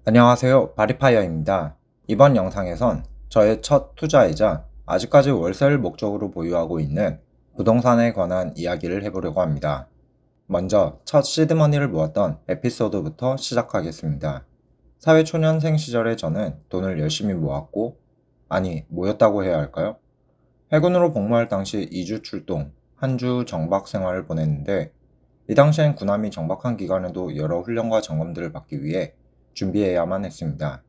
안녕하세요. 바리파이어입니다. 이번 영상에선 저의 첫 투자이자 아직까지 월세를 목적으로 보유하고 있는 부동산에 관한 이야기를 해보려고 합니다. 먼저 첫 시드머니를 모았던 에피소드부터 시작하겠습니다. 사회초년생 시절에 저는 돈을 열심히 모았고, 아니, 모였다고 해야 할까요? 해군으로 복무할 당시 2주 출동, 한 주 정박 생활을 보냈는데, 이 당시엔 군함이 정박한 기간에도 여러 훈련과 점검들을 받기 위해 준비해야만 했습니다.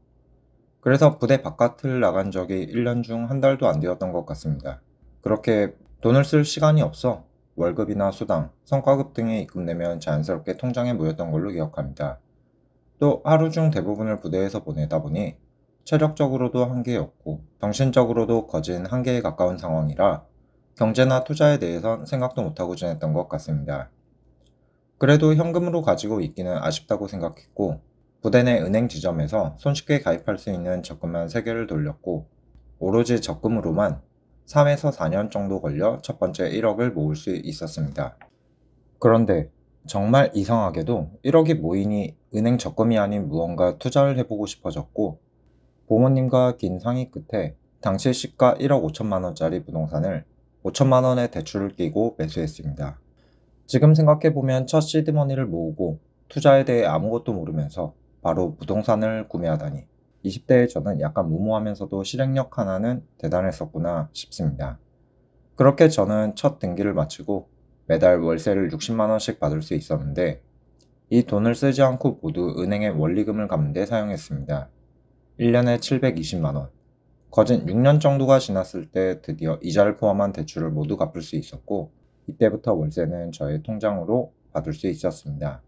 그래서 부대 바깥을 나간 적이 1년 중 한 달도 안 되었던 것 같습니다. 그렇게 돈을 쓸 시간이 없어 월급이나 수당, 성과급 등에 입금되면 자연스럽게 통장에 모였던 걸로 기억합니다. 또 하루 중 대부분을 부대에서 보내다 보니 체력적으로도 한계였고 정신적으로도 거진 한계에 가까운 상황이라 경제나 투자에 대해선 생각도 못하고 지냈던 것 같습니다. 그래도 현금으로 가지고 있기는 아쉽다고 생각했고, 부대 내 은행 지점에서 손쉽게 가입할 수 있는 적금만 3개를 돌렸고, 오로지 적금으로만 3에서 4년 정도 걸려 첫 번째 1억을 모을 수 있었습니다. 그런데 정말 이상하게도 1억이 모이니 은행 적금이 아닌 무언가 투자를 해보고 싶어졌고, 부모님과 긴 상의 끝에 당시 시가 1억 5천만 원짜리 부동산을 5천만 원의 대출을 끼고 매수했습니다. 지금 생각해보면 첫 시드머니를 모으고 투자에 대해 아무것도 모르면서 바로 부동산을 구매하다니 20대의 저는 약간 무모하면서도 실행력 하나는 대단했었구나 싶습니다. 그렇게 저는 첫 등기를 마치고 매달 월세를 60만 원씩 받을 수 있었는데 이 돈을 쓰지 않고 모두 은행에 원리금을 갚는 데 사용했습니다. 1년에 720만 원. 거진 6년 정도가 지났을 때 드디어 이자를 포함한 대출을 모두 갚을 수 있었고 이때부터 월세는 저의 통장으로 받을 수 있었습니다.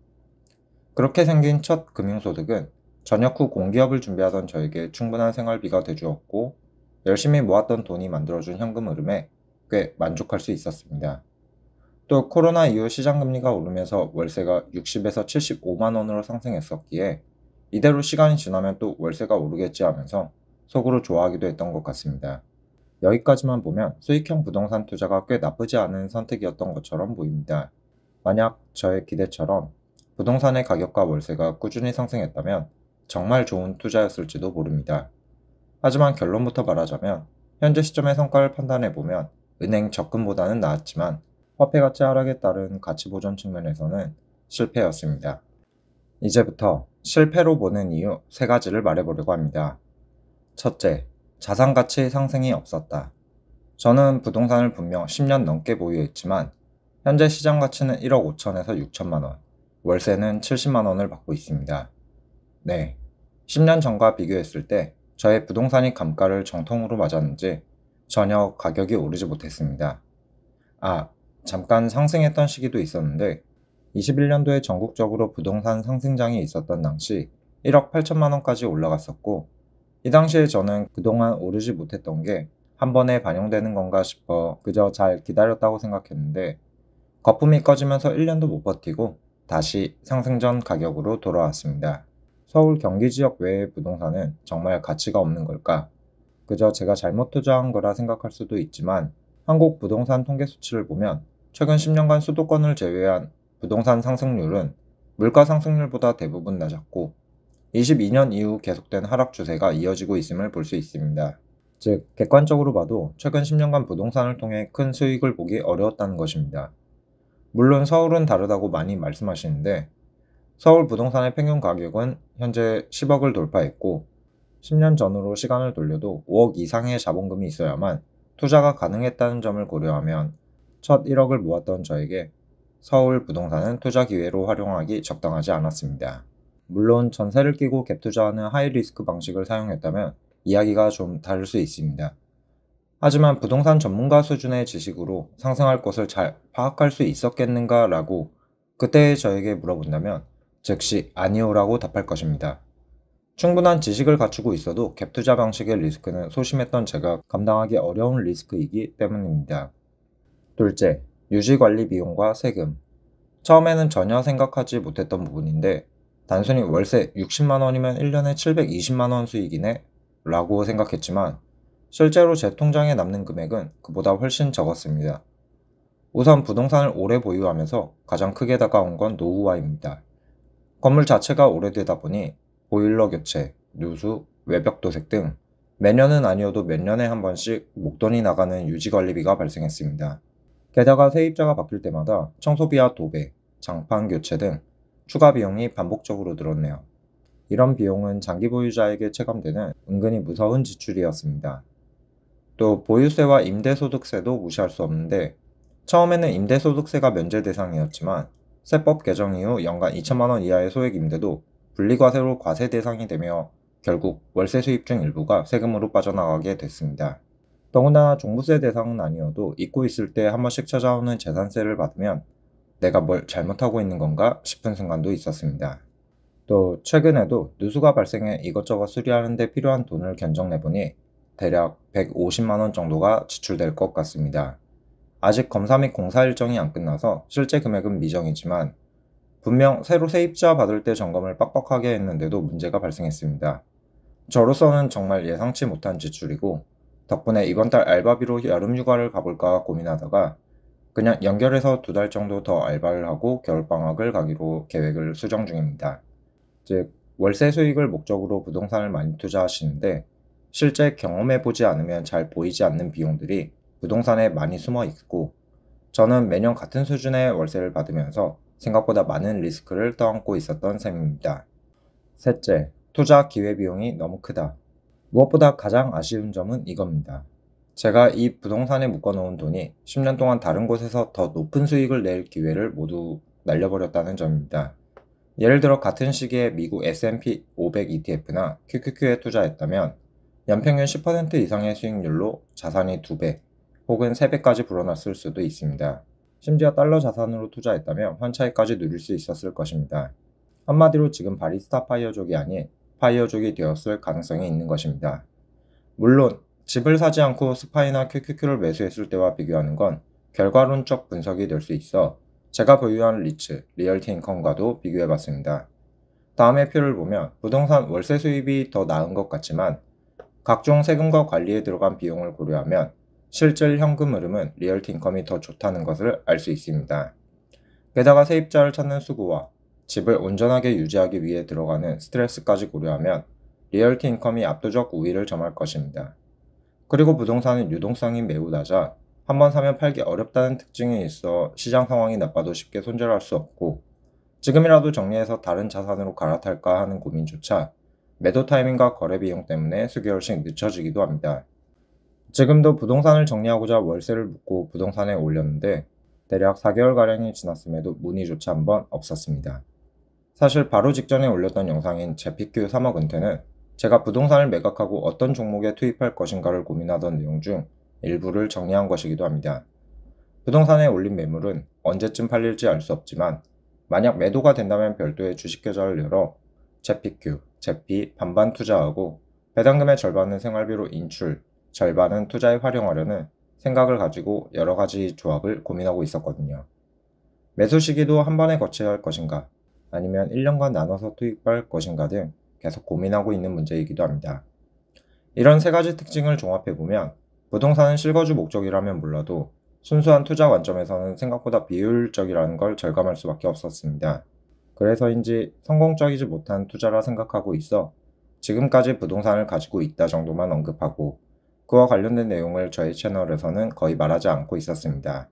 그렇게 생긴 첫 금융소득은 전역 후 공기업을 준비하던 저에게 충분한 생활비가 돼주었고 열심히 모았던 돈이 만들어준 현금 흐름에 꽤 만족할 수 있었습니다. 또 코로나 이후 시장금리가 오르면서 월세가 60에서 75만 원으로 상승했었기에 이대로 시간이 지나면 또 월세가 오르겠지 하면서 속으로 좋아하기도 했던 것 같습니다. 여기까지만 보면 수익형 부동산 투자가 꽤 나쁘지 않은 선택이었던 것처럼 보입니다. 만약 저의 기대처럼 부동산의 가격과 월세가 꾸준히 상승했다면 정말 좋은 투자였을지도 모릅니다. 하지만 결론부터 말하자면 현재 시점의 성과를 판단해보면 은행 적금보다는 나았지만 화폐 가치 하락에 따른 가치 보존 측면에서는 실패였습니다. 이제부터 실패로 보는 이유 3가지를 말해보려고 합니다. 첫째, 자산 가치 상승이 없었다. 저는 부동산을 분명 10년 넘게 보유했지만 현재 시장 가치는 1억 5천에서 6천만 원, 월세는 70만 원을 받고 있습니다. 네, 10년 전과 비교했을 때 저의 부동산이 감가를 정통으로 맞았는지 전혀 가격이 오르지 못했습니다. 아, 잠깐 상승했던 시기도 있었는데 21년도에 전국적으로 부동산 상승장이 있었던 당시 1억 8천만 원까지 올라갔었고 이 당시에 저는 그동안 오르지 못했던 게 한 번에 반영되는 건가 싶어 그저 잘 기다렸다고 생각했는데 거품이 꺼지면서 1년도 못 버티고 다시 상승 전 가격으로 돌아왔습니다. 서울 경기 지역 외의 부동산은 정말 가치가 없는 걸까? 그저 제가 잘못 투자한 거라 생각할 수도 있지만 한국 부동산 통계 수치를 보면 최근 10년간 수도권을 제외한 부동산 상승률은 물가 상승률보다 대부분 낮았고 22년 이후 계속된 하락 추세가 이어지고 있음을 볼 수 있습니다. 즉, 객관적으로 봐도 최근 10년간 부동산을 통해 큰 수익을 보기 어려웠다는 것입니다. 물론 서울은 다르다고 많이 말씀하시는데 서울 부동산의 평균 가격은 현재 10억을 돌파했고 10년 전으로 시간을 돌려도 5억 이상의 자본금이 있어야만 투자가 가능했다는 점을 고려하면 첫 1억을 모았던 저에게 서울 부동산은 투자 기회로 활용하기 적당하지 않았습니다. 물론 전세를 끼고 갭 투자하는 하이리스크 방식을 사용했다면 이야기가 좀 다를 수 있습니다. 하지만 부동산 전문가 수준의 지식으로 상승할 것을 잘 파악할 수 있었겠는가 라고 그때 저에게 물어본다면 즉시 아니오라고 답할 것입니다. 충분한 지식을 갖추고 있어도 갭 투자 방식의 리스크는 소심했던 제가 감당하기 어려운 리스크이기 때문입니다. 둘째, 유지관리 비용과 세금. 처음에는 전혀 생각하지 못했던 부분인데 단순히 월세 60만 원이면 1년에 720만 원 수익이네? 라고 생각했지만 실제로 제 통장에 남는 금액은 그보다 훨씬 적었습니다. 우선 부동산을 오래 보유하면서 가장 크게 다가온 건 노후화입니다. 건물 자체가 오래되다 보니 보일러 교체, 누수, 외벽 도색 등 매년은 아니어도 몇 년에 한 번씩 목돈이 나가는 유지관리비가 발생했습니다. 게다가 세입자가 바뀔 때마다 청소비와 도배, 장판 교체 등 추가 비용이 반복적으로 늘었네요. 이런 비용은 장기 보유자에게 체감되는 은근히 무서운 지출이었습니다. 또 보유세와 임대소득세도 무시할 수 없는데, 처음에는 임대소득세가 면제 대상이었지만 세법 개정 이후 연간 2천만 원 이하의 소액 임대도 분리과세로 과세 대상이 되며 결국 월세 수입 중 일부가 세금으로 빠져나가게 됐습니다. 더구나 종부세 대상은 아니어도 잊고 있을 때 한 번씩 찾아오는 재산세를 받으면 내가 뭘 잘못하고 있는 건가 싶은 순간도 있었습니다. 또 최근에도 누수가 발생해 이것저것 수리하는 데 필요한 돈을 견적내보니 대략 150만 원 정도가 지출될 것 같습니다. 아직 검사 및 공사 일정이 안 끝나서 실제 금액은 미정이지만 분명 새로 세입자 받을 때 점검을 빡빡하게 했는데도 문제가 발생했습니다. 저로서는 정말 예상치 못한 지출이고, 덕분에 이번 달 알바비로 여름휴가를 가볼까 고민하다가 그냥 연결해서 2달 정도 더 알바를 하고 겨울방학을 가기로 계획을 수정 중입니다. 즉, 월세 수익을 목적으로 부동산을 많이 투자하시는데 실제 경험해보지 않으면 잘 보이지 않는 비용들이 부동산에 많이 숨어 있고, 저는 매년 같은 수준의 월세를 받으면서 생각보다 많은 리스크를 떠안고 있었던 셈입니다. 셋째, 투자 기회비용이 너무 크다. 무엇보다 가장 아쉬운 점은 이겁니다. 제가 이 부동산에 묶어놓은 돈이 10년 동안 다른 곳에서 더 높은 수익을 낼 기회를 모두 날려버렸다는 점입니다. 예를 들어 같은 시기에 미국 S&P 500 ETF나 QQQ에 투자했다면 연평균 10% 이상의 수익률로 자산이 2배 혹은 3배까지 불어났을 수도 있습니다. 심지어 달러 자산으로 투자했다면 환차익까지 누릴 수 있었을 것입니다. 한마디로 지금 바리스타 파이어족이 아닌 파이어족이 되었을 가능성이 있는 것입니다. 물론 집을 사지 않고 스파이나 QQQ를 매수했을 때와 비교하는 건 결과론적 분석이 될 수 있어 제가 보유한 리츠, 리얼티 인컴과도 비교해봤습니다. 다음의 표를 보면 부동산 월세 수입이 더 나은 것 같지만 각종 세금과 관리에 들어간 비용을 고려하면 실질 현금 흐름은 리얼티 인컴이 더 좋다는 것을 알 수 있습니다. 게다가 세입자를 찾는 수고와 집을 온전하게 유지하기 위해 들어가는 스트레스까지 고려하면 리얼티 인컴이 압도적 우위를 점할 것입니다. 그리고 부동산은 유동성이 매우 낮아 한번 사면 팔기 어렵다는 특징이 있어 시장 상황이 나빠도 쉽게 손절할 수 없고, 지금이라도 정리해서 다른 자산으로 갈아탈까 하는 고민조차 매도 타이밍과 거래 비용 때문에 수개월씩 늦춰지기도 합니다. 지금도 부동산을 정리하고자 월세를 묻고 부동산에 올렸는데 대략 4개월가량이 지났음에도 문의조차 한번 없었습니다. 사실 바로 직전에 올렸던 영상인 제피큐 3억 은퇴는 제가 부동산을 매각하고 어떤 종목에 투입할 것인가를 고민하던 내용 중 일부를 정리한 것이기도 합니다. 부동산에 올린 매물은 언제쯤 팔릴지 알 수 없지만 만약 매도가 된다면 별도의 주식 계좌를 열어 제피큐, 제피 반반 투자하고 배당금의 절반은 생활비로 인출, 절반은 투자에 활용하려는 생각을 가지고 여러 가지 조합을 고민하고 있었거든요. 매수 시기도 한 번에 거쳐야 할 것인가, 아니면 1년간 나눠서 투입할 것인가 등 계속 고민하고 있는 문제이기도 합니다. 이런 세 가지 특징을 종합해보면 부동산은 실거주 목적이라면 몰라도 순수한 투자 관점에서는 생각보다 비효율적이라는 걸 절감할 수밖에 없었습니다. 그래서인지 성공적이지 못한 투자라 생각하고 있어 지금까지 부동산을 가지고 있다 정도만 언급하고 그와 관련된 내용을 저희 채널에서는 거의 말하지 않고 있었습니다.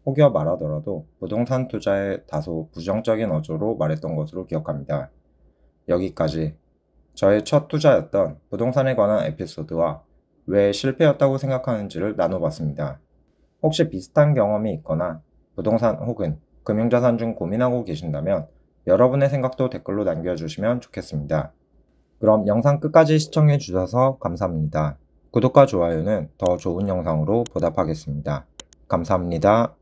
혹여 말하더라도 부동산 투자에 다소 부정적인 어조로 말했던 것으로 기억합니다. 여기까지 저의 첫 투자였던 부동산에 관한 에피소드와 왜 실패였다고 생각하는지를 나눠봤습니다. 혹시 비슷한 경험이 있거나 부동산 혹은 금융자산 중 고민하고 계신다면 여러분의 생각도 댓글로 남겨주시면 좋겠습니다. 그럼 영상 끝까지 시청해 주셔서 감사합니다. 구독과 좋아요는 더 좋은 영상으로 보답하겠습니다. 감사합니다.